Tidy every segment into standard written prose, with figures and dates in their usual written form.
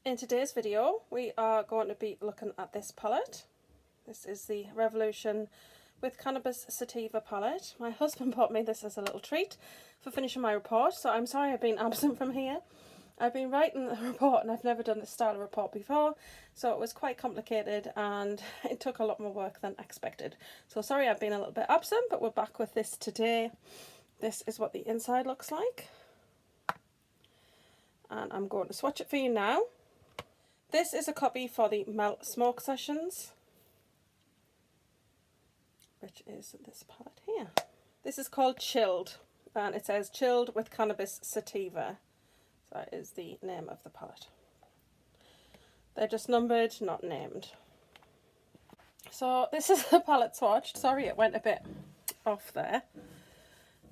In today's video, we are going to be looking at this palette. This is the Revolution with Cannabis Sativa palette. My husband bought me this as a little treat for finishing my report, so I'm sorry I've been absent from here. I've been writing a report and I've never done this style of report before, so it was quite complicated and it took a lot more work than expected. So sorry I've been a little bit absent, but we're back with this today. This is what the inside looks like. And I'm going to swatch it for you now. This is a copy for the Melt Smoke Sessions, which is this palette here. This is called Chilled, and it says Chilled with Cannabis Sativa. So that is the name of the palette. They're just numbered, not named. So this is the palette swatched. Sorry it went a bit off there.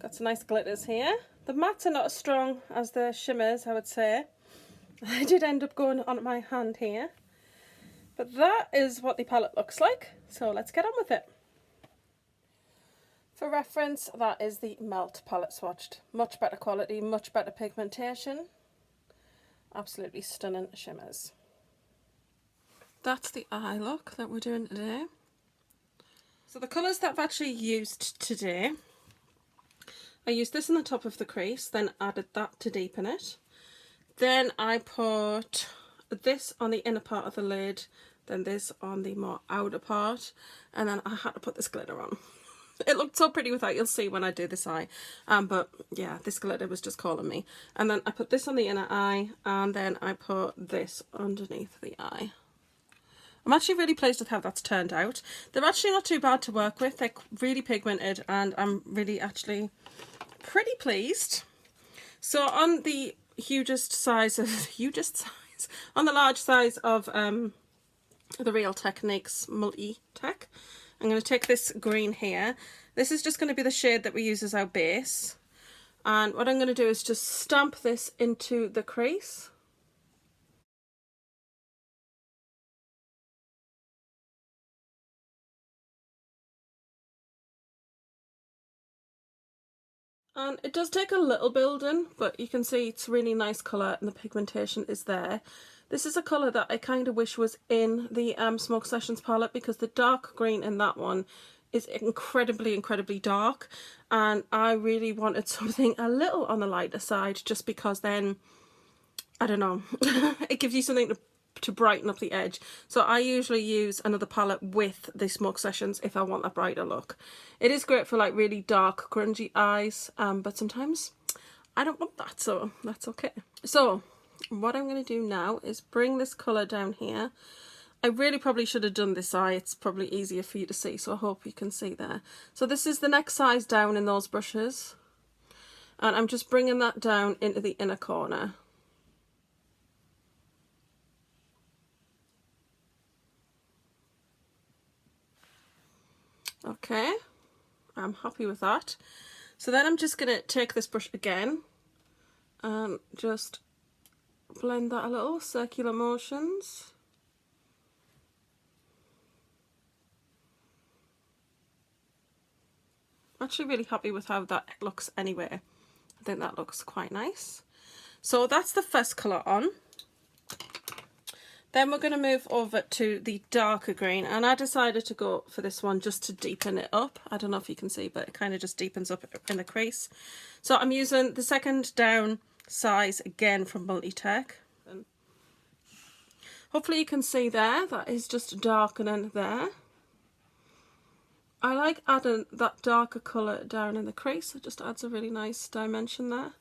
Got some nice glitters here. The mattes are not as strong as the shimmers, I would say. I did end up going on my hand here. But that is what the palette looks like. So let's get on with it. For reference, that is the Melt palette swatched. Much better quality, much better pigmentation. Absolutely stunning shimmers. That's the eye look that we're doing today. So the colours that I've actually used today, I used this in the top of the crease, then added that to deepen it. Then I put this on the inner part of the lid, then this on the more outer part, and then I had to put this glitter on. It looked so pretty without, you'll see when I do this eye, but yeah, this glitter was just calling me. And then I put this on the inner eye, and then I put this underneath the eye. I'm actually really pleased with how that's turned out. They're actually not too bad to work with. They're really pigmented, and I'm really actually pretty pleased. So on the on the large size of the Real Techniques Multi-Tech, I'm going to take this green here. This is just going to be the shade that we use as our base. And what I'm going to do is just stamp this into the crease. And it does take a little building, but you can see it's really nice colour and the pigmentation is there. This is a colour that I kind of wish was in the Smoke Sessions palette, because the dark green in that one is incredibly dark, and I really wanted something a little on the lighter side, just because then, I don't know, it gives you something to brighten up the edge. So I usually use another palette with the Smoke Sessions if I want a brighter look. It is great for like really dark grungy eyes, but sometimes I don't want that, so that's okay. So what I'm going to do now is bring this colour down here. I really probably should have done this eye, it's probably easier for you to see, so I hope you can see there. So this is the next size down in those brushes, and I'm just bringing that down into the inner corner. Okay, I'm happy with that. So then I'm just going to take this brush again and just blend that a little, circular motions. I'm actually really happy with how that looks anyway. I think that looks quite nice. So that's the first colour on. Then we're going to move over to the darker green, and I decided to go for this one just to deepen it up. I don't know if you can see, but it kind of just deepens up in the crease. So I'm using the second down size again from Multi-Tech. Hopefully you can see there, that is just darkening there. I like adding that darker colour down in the crease, it just adds a really nice dimension there.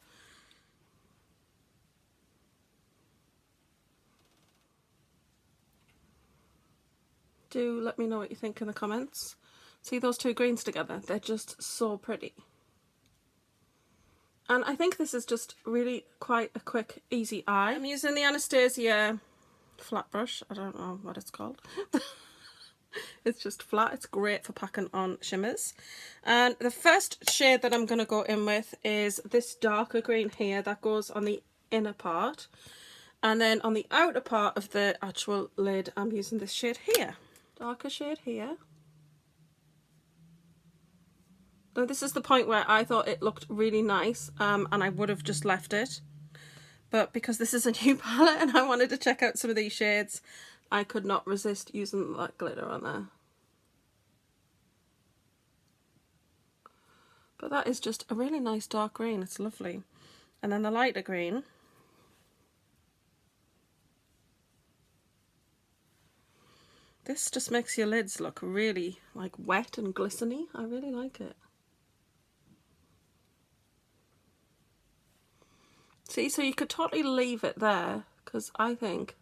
Do let me know what you think in the comments. See those two greens together? They're just so pretty. And I think this is just really quite a quick, easy eye. I'm using the Anastasia flat brush. I don't know what it's called. It's just flat. It's great for packing on shimmers. And the first shade that I'm going to go in with is this darker green here that goes on the inner part. And then on the outer part of the actual lid, I'm using this shade here. Darker shade here. Now this is the point where I thought it looked really nice, and I would have just left it. But because this is a new palette and I wanted to check out some of these shades, I could not resist using that glitter on there. But that is just a really nice dark green. It's lovely. And then the lighter green. This just makes your lids look really like wet and glistening. I really like it. See, so you could totally leave it there, because I think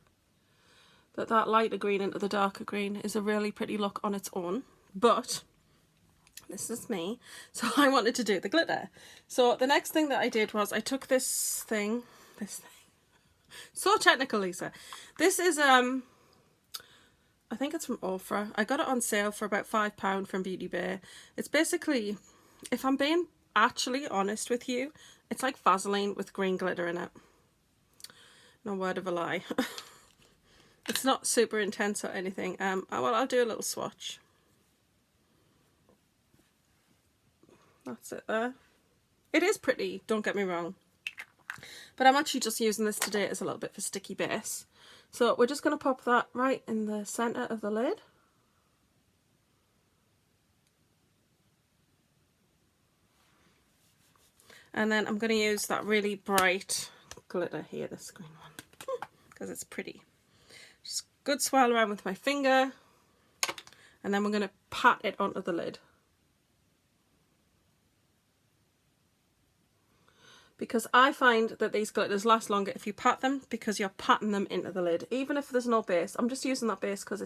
that that lighter green into the darker green is a really pretty look on its own. But this is me, so I wanted to do the glitter. So the next thing that I did was I took this thing, so technical, Lisa. This is I think it's from Ofra. I got it on sale for about £5 from Beauty Bay. It's basically, if I'm being actually honest with you, it's like Vaseline with green glitter in it. No word of a lie. It's not super intense or anything. Well, I'll do a little swatch. That's it there. It is pretty, don't get me wrong. But I'm actually just using this today as a little bit for sticky base. So we're just going to pop that right in the centre of the lid. And then I'm going to use that really bright glitter here, this green one, because it's pretty. Just good swirl around with my finger, and then we're going to pat it onto the lid. Because I find that these glitters last longer if you pat them, because you're patting them into the lid. Even if there's no base, I'm just using that base because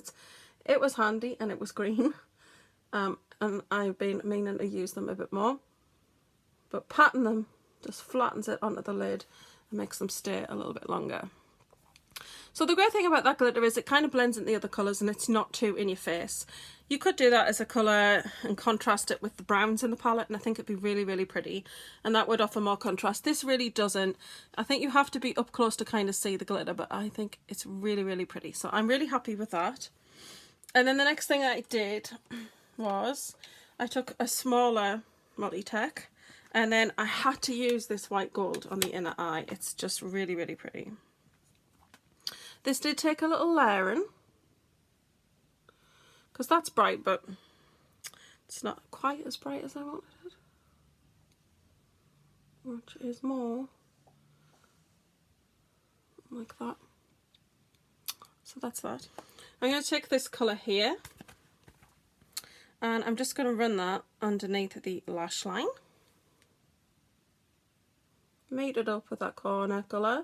it was handy and it was green. And I've been meaning to use them a bit more. But patting them just flattens it onto the lid and makes them stay a little bit longer. So the great thing about that glitter is it kind of blends into the other colours and it's not too in your face. You could do that as a colour and contrast it with the browns in the palette, and I think it'd be really, really pretty. And that would offer more contrast. This really doesn't. I think you have to be up close to kind of see the glitter, but I think it's really, really pretty. So I'm really happy with that. And then the next thing I did was I took a smaller multi-tech, and then I had to use this white gold on the inner eye. It's just really, really pretty. This did take a little layering, because that's bright, but it's not quite as bright as I wanted it, which is more like that. So that's that. I'm going to take this colour here, and I'm just going to run that underneath the lash line. Meet it up with that corner colour.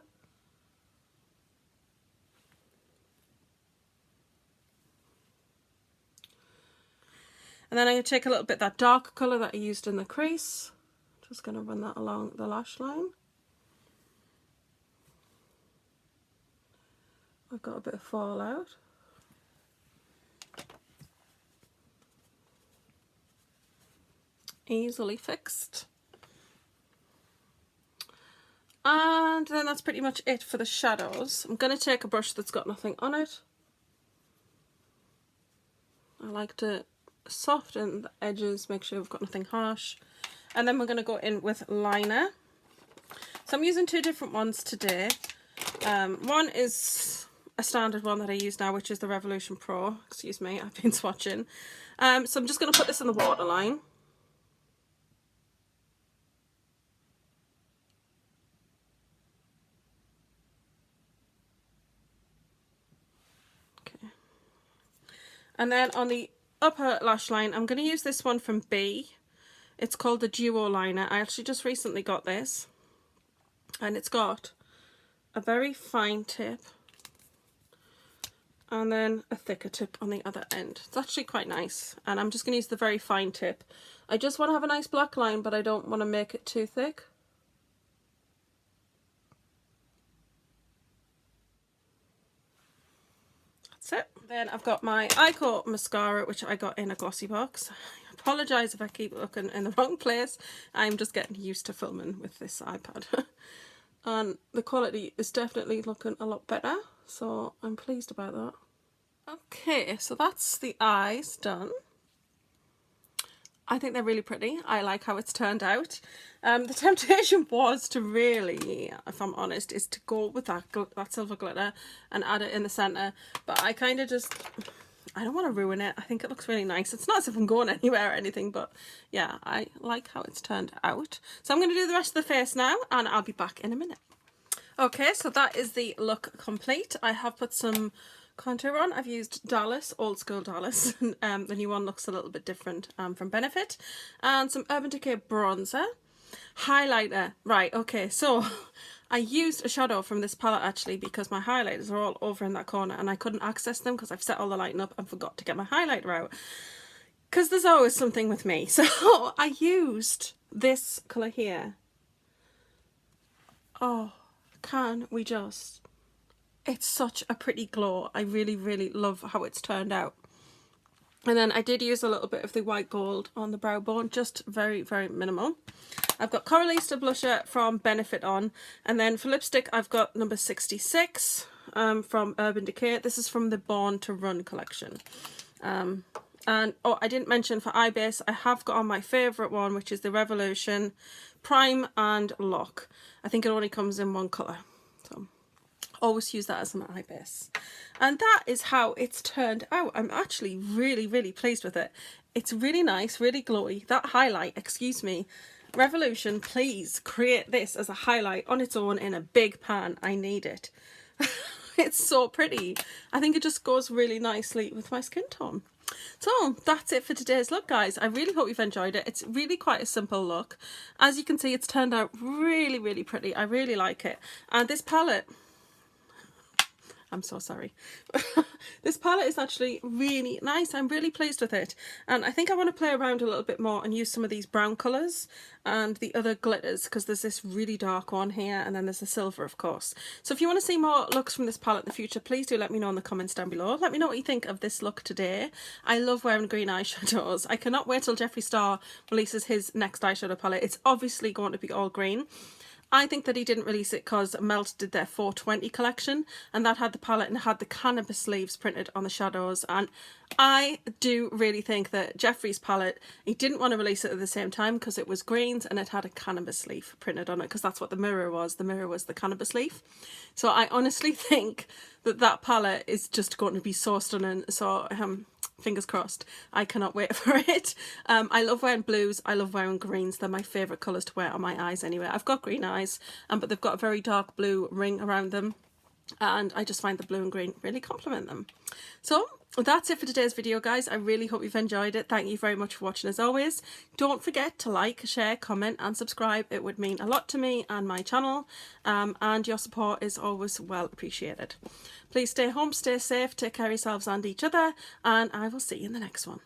And then I'm going to take a little bit of that dark colour that I used in the crease. Just going to run that along the lash line. I've got a bit of fallout. Easily fixed. And then that's pretty much it for the shadows. I'm going to take a brush that's got nothing on it. I like to soften the edges, make sure we've got nothing harsh. And then we're going to go in with liner. So I'm using two different ones today. One is a standard one that I use now, which is the Revolution Pro. Excuse me, I've been swatching. So I'm just going to put this in the waterline. Okay. And then on the upper lash line, I'm going to use this one from B. It's called the Geo Liner. I actually just recently got this, and it's got a very fine tip and then a thicker tip on the other end. It's actually quite nice, and I'm just going to use the very fine tip. I just want to have a nice black line, but I don't want to make it too thick. That's it. Then I've got my Ico mascara, which I got in a glossy box. I apologise if I keep looking in the wrong place. I'm just getting used to filming with this iPad. And the quality is definitely looking a lot better, so I'm pleased about that. Okay, so that's the eyes done. I think they're really pretty. I like how it's turned out. The temptation was to really, if I'm honest, is to go with that silver glitter and add it in the centre. But I kind of just, I don't want to ruin it. I think it looks really nice. It's not as if I'm going anywhere or anything, but yeah, I like how it's turned out. So I'm going to do the rest of the face now, and I'll be back in a minute. Okay, so that is the look complete. I have put some contour on. I've used Dallas, old school Dallas. The new one looks a little bit different from Benefit. And some Urban Decay bronzer. Highlighter. Right, okay, so I used a shadow from this palette actually because my highlighters are all over in that corner and I couldn't access them because I've set all the lighting up and forgot to get my highlighter out. Because there's always something with me. So I used this colour here. Oh, can we just... It's such a pretty glow. I really, really love how it's turned out. And then I did use a little bit of the white gold on the brow bone, just very, very minimal. I've got Coralista blusher from Benefit on. And then for lipstick, I've got number 66 from Urban Decay. This is from the Born to Run collection. And, oh, I didn't mention for eye base, I have got on my favourite one, which is the Revolution Prime and Lock. I think it only comes in one colour. So always use that as an eye base. And that is how it's turned out. I'm actually really, really pleased with it. It's really nice, really glowy. That highlight, excuse me, Revolution, please create this as a highlight on its own in a big pan. I need it. It's so pretty. I think it just goes really nicely with my skin tone. So that's it for today's look, guys. I really hope you've enjoyed it. It's really quite a simple look. As you can see, it's turned out really, really pretty. I really like it. And this palette, I'm so sorry. This palette is actually really nice. I'm really pleased with it. And I think I want to play around a little bit more and use some of these brown colours and the other glitters, because there's this really dark one here and then there's the silver, of course. So if you want to see more looks from this palette in the future, please do let me know in the comments down below. Let me know what you think of this look today. I love wearing green eyeshadows. I cannot wait till Jeffree Star releases his next eyeshadow palette. It's obviously going to be all green. I think that he didn't release it because Melt did their 420 collection and that had the palette and had the Cannabis sleeves printed on the shadows, and I do really think that Jeffree's palette, he didn't want to release it at the same time because it was greens and it had a Cannabis leaf printed on it, because that's what the mirror was. The mirror was the Cannabis leaf. So I honestly think that that palette is just going to be so stunning. So fingers crossed. I cannot wait for it. I love wearing blues. I love wearing greens. They're my favourite colours to wear on my eyes anyway. I've got green eyes, but they've got a very dark blue ring around them. And I just find the blue and green really complement them. So that's it for today's video, guys. I really hope you've enjoyed it. Thank you very much for watching as always. Don't forget to like, share, comment and subscribe. It would mean a lot to me and my channel, and your support is always well appreciated. Please stay home, stay safe, take care of yourselves and each other, and I will see you in the next one.